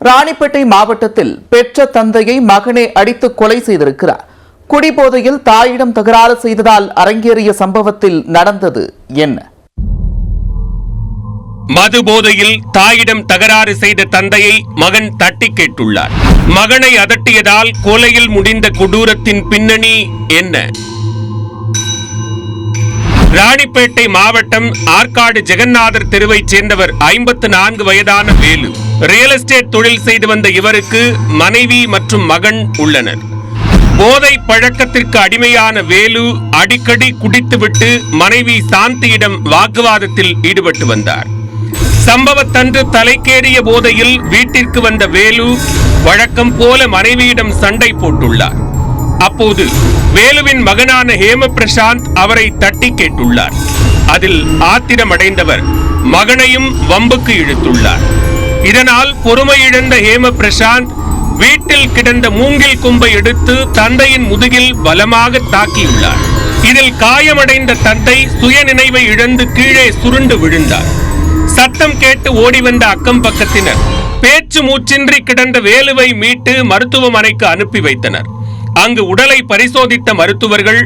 ராணிப்பேட்டை மாவட்டத்தில் பெற்ற தந்தையை மகனே அடித்து கொலை செய்திருக்கிறார். குடிபோதையில் தாயிடம் தகராறு செய்ததால் அரங்கேறிய சம்பவத்தில் நடந்தது என்ன? மது போதையில் தாயிடம் தகராறு செய்த தந்தையை மகன் தட்டி கேட்டுள்ளார். மகனை அதட்டியதால் கொலையில் முடிந்த கொடூரத்தின் பின்னணி என்ன? ராணிப்பேட்டை மாவட்டம் ஆற்காடு ஜெகநாதர் தெருவைச் சேர்ந்தவர் 54 வயதான வேலு. ரியல் எஸ்டேட் தொழில் செய்து வந்த இவருக்கு மனைவி மற்றும் மகன் உள்ளனர். போதை பழக்கத்திற்கு அடிமையான வேலு அடிக்கடி குடித்துவிட்டு மனைவி சாந்தியிடம் வாக்குவாதத்தில் ஈடுபட்டு வந்தார். சம்பவத்தன்று தலைக்கேறிய போதையில் வீட்டிற்கு வந்த வேலு வழக்கம் போல மனைவியிடம் சண்டை போட்டுள்ளார். அப்போது வேலுவின் மகனான ஹேம பிரசாந்த் அவரை தட்டி கேட்டுள்ளார். அதில் ஆத்திரமடைந்தவர் மகனையும் வம்புக்கு இழுத்துள்ளார். இதனால் பொறுமை இழந்த ஹேம பிரசாந்த் வீட்டில் கிடந்த மூங்கில் கொம்பை எடுத்து தந்தையின் முதுகில் பலமாக தாக்கியுள்ளார். இதில் காயமடைந்த தந்தை சுயநினைவை இழந்து கீழே சுருண்டு விழுந்தார். சத்தம் கேட்டு ஓடி வந்த அக்கம் பக்கத்தினர் பேச்சு மூச்சின்றி கிடந்த வேலுவை மீட்டு மருத்துவமனைக்கு அனுப்பி வைத்தனர். அங்கு உடலை பரிசோதித்த மருத்துவர்கள்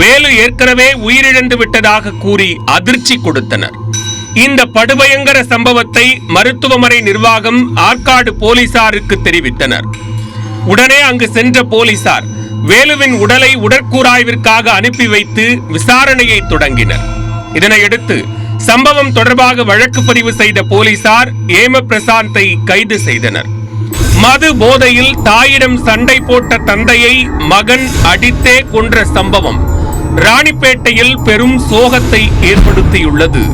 வேலு ஏற்கனவே உயிரிழந்து விட்டதாக கூறி அதிர்ச்சி கொடுத்தனர். இந்த படுபயங்கர சம்பவத்தை மருத்துவமனை நிர்வாகம் ஆற்காடு போலீசாருக்கு தெரிவித்தனர். உடனே அங்கு சென்ற போலீசார் வேலுவின் உடலை உடற்கூராய்விற்காக அனுப்பி வைத்து விசாரணையை தொடங்கினர். இதனையடுத்து சம்பவம் தொடர்பாக வழக்கு பதிவு செய்த போலீசார் ஹேம பிரசாந்தை கைது செய்தனர். மது போதையில் தாயிடம் சண்டை போட்ட தந்தையை மகன் அடித்தே கொன்ற சம்பவம் ராணிப்பேட்டையில் பெரும் சோகத்தை ஏற்படுத்தியுள்ளது.